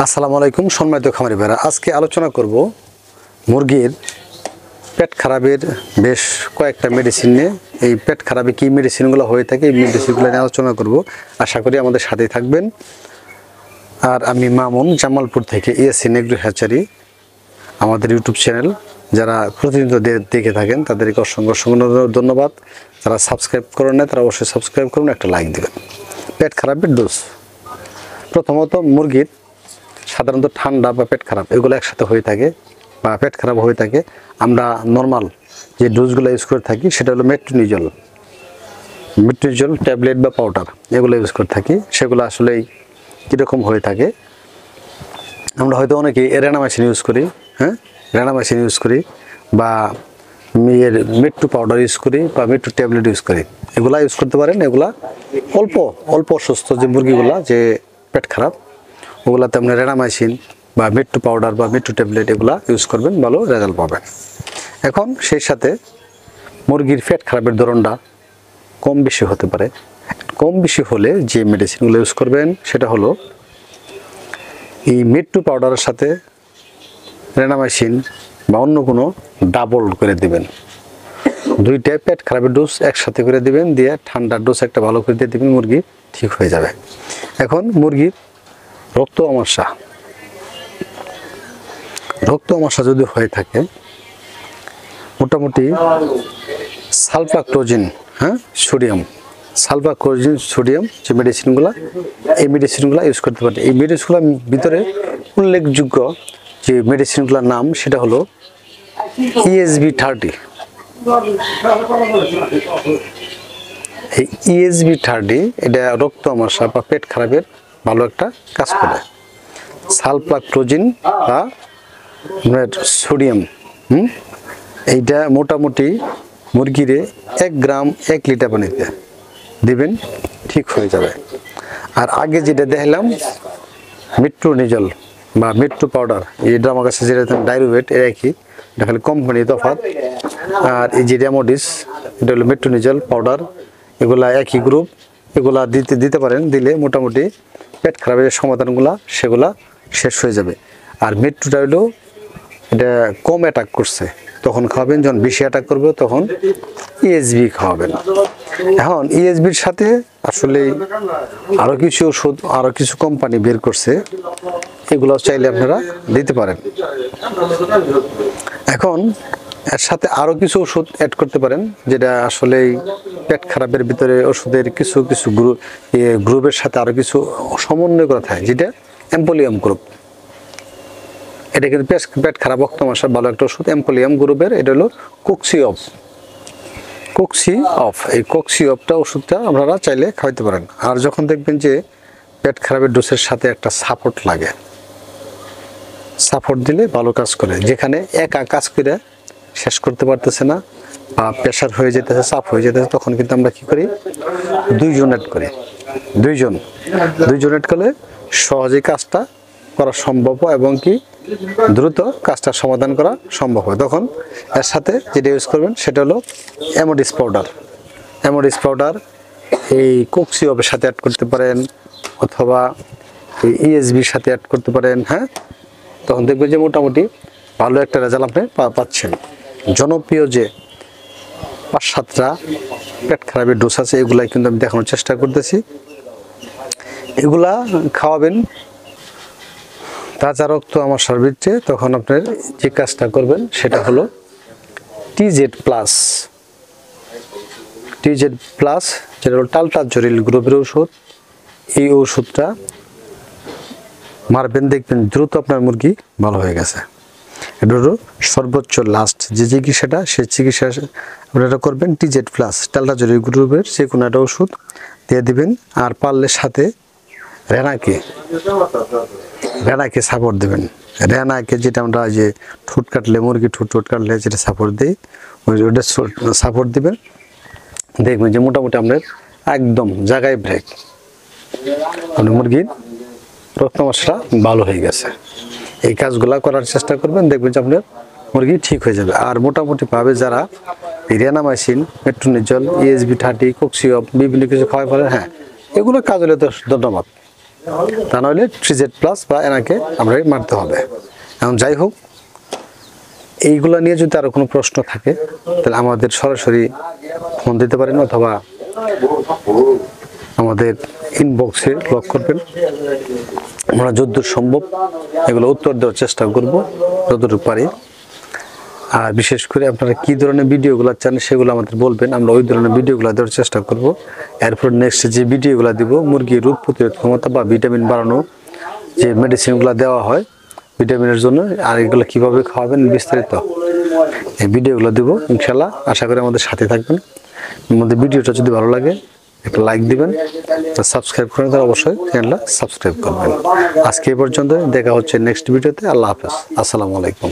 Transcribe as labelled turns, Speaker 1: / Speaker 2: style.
Speaker 1: আসসালামু আলাইকুম সম্মানিত খামারি ভাইরা, আজকে আলোচনা করব মুরগির পেট খারাপের বেশ কয়েকটা মেডিসিন নিয়ে। এই পেট খারাপে কী মেডিসিনগুলো হয়ে থাকে এই মেডিসিনগুলো নিয়ে আলোচনা করব। আশা করি আমাদের সাথেই থাকবেন। আর আমি মামুন, জামালপুর থেকে ইয়াসিন এগ্রো হ্যাচারি, আমাদের ইউটিউব চ্যানেল যারা প্রতিনিয়ত দেখে থাকেন তাদেরকে অসংখ্য ধন্যবাদ। যারা সাবস্ক্রাইব করেন না তারা অবশ্যই সাবস্ক্রাইব করুন, একটা লাইক দেবেন। পেট খারাপের ডোজ, প্রথমত মুরগির সাধারণত ঠান্ডা বা পেট খারাপ এগুলো একসাথে হয়ে থাকে বা পেট খারাপ হয়ে থাকে। আমরা নর্মাল যে ডোজগুলো ইউজ করে থাকি সেটা হলো মেট্রোনিজল ট্যাবলেট বা পাউডার, এগুলো ইউজ করে থাকি। সেগুলো আসলে কীরকম হয়ে থাকে, আমরা হয়তো অনেকেই রেনামাইসিন ইউজ করি, রেনামাইসিন ইউজ করি বা মেট্রো পাউডার ইউজ করি বা মেট্রো ট্যাবলেট ইউজ করি। এগুলা ইউজ করতে পারেন। এগুলা অল্প অসুস্থ যে মুরগিগুলা যে পেট খারাপ, ওগুলাতে আপনি রেনামাইসিন বা মেট্রো পাউডার বা মেট্রো ট্যাবলেট এগুলা ইউজ করবেন, ভালো রেজাল্ট পাবেন। এখন সেই সাথে মুরগির পেট খারাপের ধরনটা কম বেশি হতে পারে। কম বেশি হলে যে মেডিসিনগুলো ইউজ করবেন সেটা হলো এই মেট্রো পাউডারের সাথে রেনামাইসিন বা অন্য কোনো ডাবল করে দিবেন। দুইটা পেট খারাপের ডোজ একসাথে করে দিবেন, দিয়ে ঠান্ডার ডোজ একটা ভালো করে দিয়ে দিবেন, মুরগি ঠিক হয়ে যাবে। এখন মুরগির রক্ত আমাশা যদি হয়ে থাকে, মোটামুটি সালফাক্টোজিন সোডিয়াম যে মেডিসিনগুলো, এই মেডিসিনগুলো ইউজ করতে পারেন। এই মেডিসিনগুলোর ভিতরে উল্লেখযোগ্য যে মেডিসিনগুলোর নাম সেটা হলো ESB30। এই ESB30 এটা রক্ত আমাশা বা পেট খারাপের ভালো একটা কাজ করে। সালফাক্টোজিন বা সোডিয়াম, এইটা মোটামুটি মুরগিরে 1 গ্রাম 1 লিটার পানিতে দিবেন, ঠিক হয়ে যাবে। আর আগে যেটা দেখলাম মেট্রোনিজল বা মেট্রো পাউডার, এটা আমার কাছে যেটা ডাইরোভেট, এর একই, এটা খালি কোম্পানি তফাৎ। আর এই যে রেমোডিস, এটা হলো মেট্রোনিজল পাউডার, এগুলা একই গ্রুপ। এগুলা দিতে পারেন, দিলে মোটামুটি পেট খারাপের সমাধানগুলা সেগুলা শেষ হয়ে যাবে। আর মেট্রোটা হলো এটা কম অ্যাটাক করছে তখন খাওয়াবেন, যখন বেশি অ্যাটাক করবে তখন ESB খাওয়াবেন। এখন ESBর সাথে আসলে আরও কিছু ওষুধ, আরও কিছু কোম্পানি বের করছে, এগুলো চাইলে আপনারা দিতে পারেন। এখন এর সাথে আরও কিছু ওষুধ অ্যাড করতে পারেন, যেটা আসলে পেট খারাপের ভিতরে ওষুধের কিছু গ্রুপের সাথে আরও কিছু সমন্বয় করা থাকে, যেটা এম্পোলিয়াম গ্রুপ। এটা কিন্তু পেট খারাপ রক্ত আমাশার ভালো একটা ওষুধ, এম্পোলিয়াম গ্রুপের। এটা হলো কোক্সিঅফ। এই কোক্সিঅফটা ওষুধটা আপনারা চাইলে খাওয়াইতে পারেন। আর যখন দেখবেন যে পেট খারাপের ডোজের সাথে একটা সাপোর্ট লাগে, সাপোর্ট দিলে ভালো কাজ করে। যেখানে একা কাজ করে শেষ করতে পারতেছে না বা প্রেশার হয়ে যেতেছে, চাপ হয়ে যেতেছে, তখন কিন্তু আমরা কি করি, দুইজন অ্যাড করি। দুইজন অ্যাড করলে সহজেই কাজটা করা সম্ভব হয় এবং কি দ্রুত কাজটা সমাধান করা সম্ভব হয়। তখন এর সাথে যেটা ইউজ করবেন সেটা হলো অ্যামোডিস পাউডার। এই কোক্সিঅফের সাথে অ্যাড করতে পারেন অথবা এই ESBর সাথে অ্যাড করতে পারেন। তখন দেখবেন যে মোটামুটি ভালো একটা রেজাল্ট আপনি পাচ্ছেন। জনপ্রিয় যে 5-7টা পেট খারাপের ডোজ আছে, এগুলাই কিন্তু আমি দেখানোর চেষ্টা করতেছি। এগুলা খাওয়াবেন তাজা রক্ত আমাশার ভিতরে। তখন আপনার যে কাজটা করবেন সেটা হলো TZ+, যেটা হলো টালটাজরিল গ্রুপের ওষুধ। এই ওষুধটা মারবেন, দেখবেন দ্রুত আপনার মুরগি ভালো হয়ে গেছে। এটা হলো সর্বোচ্চ লাস্ট যে চিকিৎসাটা, সেই চিকিৎসা আপনারা করবেন TZ+, টালটাজরিল গ্রুপের যে কোনো একটা ওষুধ দিয়ে দিবেন। আর পারলে সাথে রেনাকে সাপোর্ট দেবেন। রেনাকে যেটা আমরা যে ঠোঁট কাটলে, মুরগি ঠোঁট কাটলে যেটা সাপোর্ট দিই, ওইটা সাপোর্ট দিবেন। দেখবেন যে মোটামুটি আপনার একদম জায়গায় ব্রেক, আপনার মুরগির রক্ত আমাশাটা ভালো হয়ে গেছে। এই কাজগুলা করার চেষ্টা করবেন, দেখবেন যে আপনার মুরগি ঠিক হয়ে যাবে। আর মোটামুটি ভাবে যারা রেনামাইসিন, মেট্রোনিজল, ESB30, কোক্সিঅফ বিভিন্ন কিছু খাওয়াই ফেলেন, এগুলো কাজ হলে তো ধন্যবাদ। তা নইলে ট্রিজেড প্লাস বা এনাকে আমরা মারতে হবে। এখন যাই হোক, এইগুলা নিয়ে যদি আরো কোনো প্রশ্ন থাকে তাহলে আমাদের সরাসরি ফোন দিতে পারেন অথবা আমাদের ইনবক্সে লক করবেন। আমরা যতদূর সম্ভব এগুলো উত্তর দেওয়ার চেষ্টা করব যতটুকু পারি। আর বিশেষ করে আপনারা কী ধরনের ভিডিওগুলো চান সেগুলো আমাদের বলবেন, আমরা ওই ধরনের ভিডিওগুলো দেওয়ার চেষ্টা করব। এরপর নেক্সট যে ভিডিওগুলো দিব মুরগির রোগ প্রতিরোধ ক্ষমতা বা ভিটামিন বাড়ানো যে মেডিসিনগুলো দেওয়া হয় ভিটামিনের জন্য, আর এগুলো কীভাবে খাওয়াবেন বিস্তারিত এই ভিডিওগুলো দিব ইনশাল্লাহ। আশা করি আমাদের সাথে থাকবেন। আমাদের ভিডিওটা যদি ভালো লাগে একটা লাইক দিবেন, সাবস্ক্রাইব করেন তারা অবশ্যই চ্যানেলটা সাবস্ক্রাইব করবেন। আজকে এই পর্যন্ত, দেখা হচ্ছে নেক্সট ভিডিওতে। আল্লাহ হাফেজ, আসসালামু আলাইকুম।